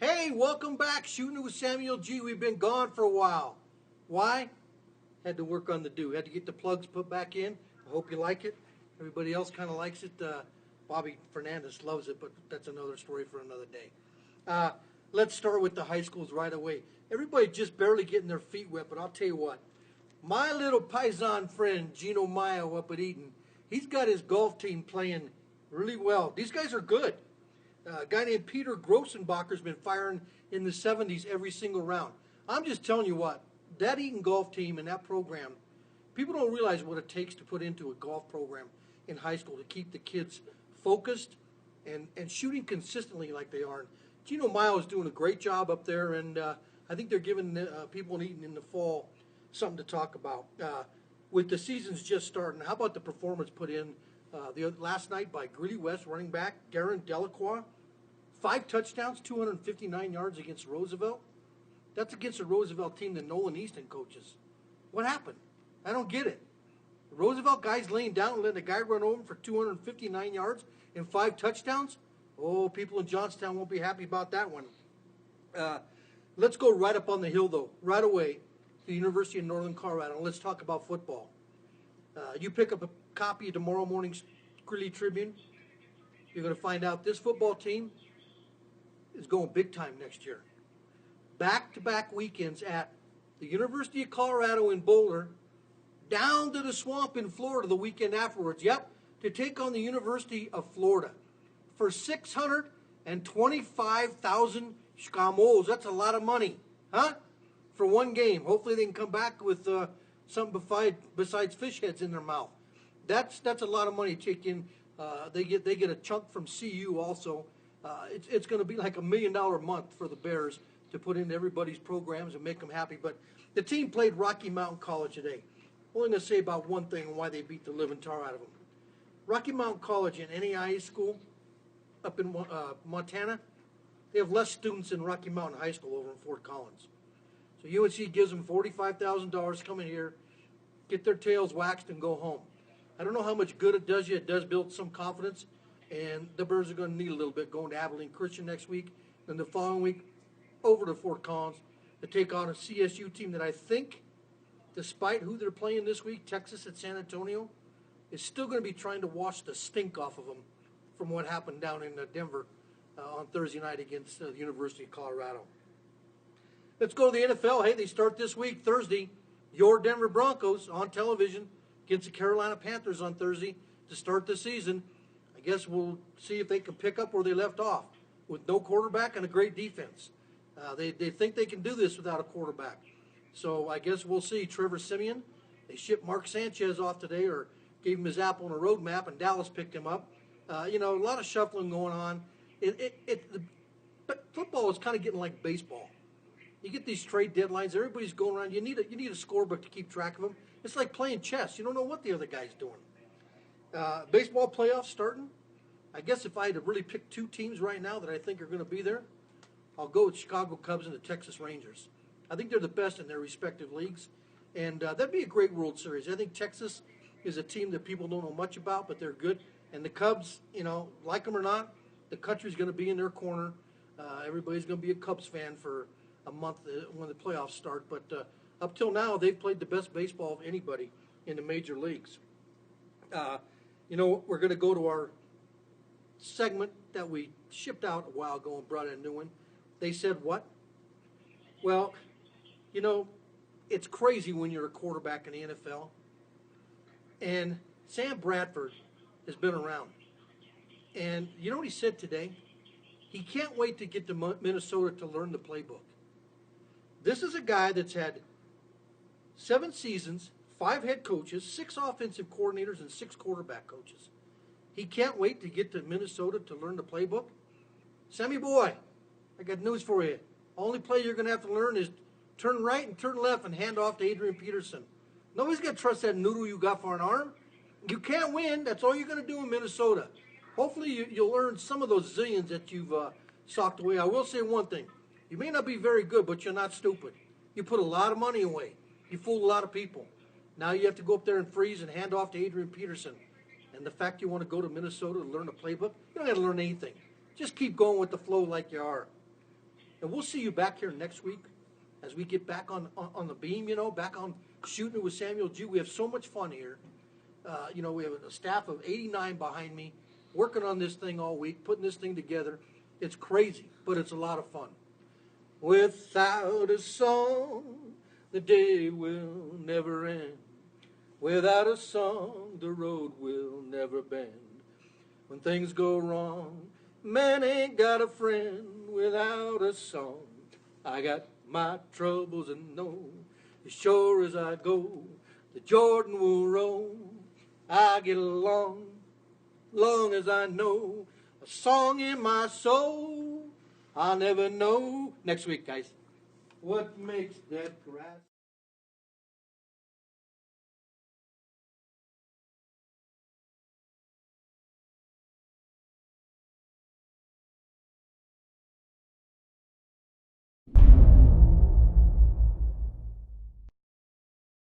Hey, welcome back, Shootin' with Samuel G. We've been gone for a while. Why? Had to work on the do. Had to get the plugs put back in. I hope you like it. Everybody else kind of likes it. Bobby Fernandez loves it, but that's another story for another day. Uh, let's start with the high schools right away. Everybody just barely getting their feet wet, but I'll tell you what. My little paisan friend, Gino Mayo up at Eaton, he's got his golf team playing really well. These guys are good. A guy named Peter Grossenbacher's been firing in the 70s every single round. I'm just telling you what, that Eaton golf team and that program, people don't realize what it takes to put into a golf program in high school to keep the kids focused and shooting consistently like they are. And Gino Mayo is doing a great job up there, and I think they're giving people in Eaton in the fall something to talk about. With the seasons just starting, how about the performance put in last night by Greeley West running back Darren Delacroix? 5 touchdowns, 259 yards against Roosevelt. That's against a Roosevelt team that Nolan Easton coaches. What happened? I don't get it. The Roosevelt guy's laying down and letting a guy run over him for 259 yards and 5 touchdowns? Oh, people in Johnstown won't be happy about that one. Let's go right up on the hill, though, right away, to the University of Northern Colorado, and let's talk about football. You pick up a copy of tomorrow morning's Greeley Tribune, you're going to find out this football team is going big time next year. Back-to-back weekends at the University of Colorado in Boulder, down to the swamp in Florida the weekend afterwards. Yep, to take on the University of Florida for 625,000 schmos. That's a lot of money, huh? For one game. Hopefully they can come back with something besides fish heads in their mouth. That's a lot of money to take in. They get a chunk from CU also. It's going to be like $1 million a month for the Bears to put into everybody's programs and make them happy. But the team played Rocky Mountain College today. I'm only going to say about one thing and why they beat the living tar out of them. Rocky Mountain College in NAIA school up in Montana, they have less students than Rocky Mountain High School over in Fort Collins. So UNC gives them $45,000 come in here, get their tails waxed, and go home. I don't know how much good it does you. It does build some confidence. And the Bears are going to need a little bit going to Abilene Christian next week. Then the following week, over to Fort Collins to take on a CSU team that I think, despite who they're playing this week, Texas at San Antonio, is still going to be trying to wash the stink off of them from what happened down in Denver on Thursday night against the University of Colorado. Let's go to the NFL. Hey, they start this week, Thursday. Your Denver Broncos on television against the Carolina Panthers on Thursday to start the season. I guess we'll see if they can pick up where they left off with no quarterback and a great defense. They think they can do this without a quarterback. So I guess we'll see. Trevor Siemian, they shipped Mark Sanchez off today or gave him his apple on a road map, and Dallas picked him up. A lot of shuffling going on. But football is kind of getting like baseball. You get these trade deadlines. Everybody's going around. You need a scorebook to keep track of them. It's like playing chess. You don't know what the other guy's doing. Baseball playoffs starting. I guess if I had to really pick 2 teams right now that I think are going to be there, I'll go with Chicago Cubs and the Texas Rangers. I think they're the best in their respective leagues, and that'd be a great World Series. I think Texas is a team that people don't know much about, but they're good. And the Cubs, like them or not, the country's going to be in their corner. Everybody's going to be a Cubs fan for a month when the playoffs start. But up till now, they've played the best baseball of anybody in the major leagues. We're going to go to our segment that we shipped out a while ago and brought in a new one. They said what? Well, it's crazy when you're a quarterback in the NFL. And Sam Bradford has been around. And you know what he said today? He can't wait to get to Minnesota to learn the playbook. This is a guy that's had 7 seasons, 5 head coaches, 6 offensive coordinators, and 6 quarterback coaches. He can't wait to get to Minnesota to learn the playbook. Sammy boy, I got news for you. Only play you're going to have to learn is turn right and turn left and hand off to Adrian Peterson. Nobody's going to trust that noodle you got for an arm. You can't win. That's all you're going to do in Minnesota. Hopefully you'll learn some of those zillions that you've socked away. I will say one thing. You may not be very good, but you're not stupid. You put a lot of money away. You fooled a lot of people. Now you have to go up there and freeze and hand off to Adrian Peterson. And the fact you want to go to Minnesota to learn a playbook, you don't have to learn anything. Just keep going with the flow like you are. And we'll see you back here next week as we get back on the beam, back on Shootin' with Samuel G. We have so much fun here. We have a staff of 89 behind me working on this thing all week, putting this thing together. It's crazy, but it's a lot of fun. Without a song, the day will never end. Without a song, the road will never bend. When things go wrong, man ain't got a friend without a song. I got my troubles and know, as sure as I go, the Jordan will roll. I get along, long as I know a song in my soul. I'll never know. Next week, guys. What makes that grass?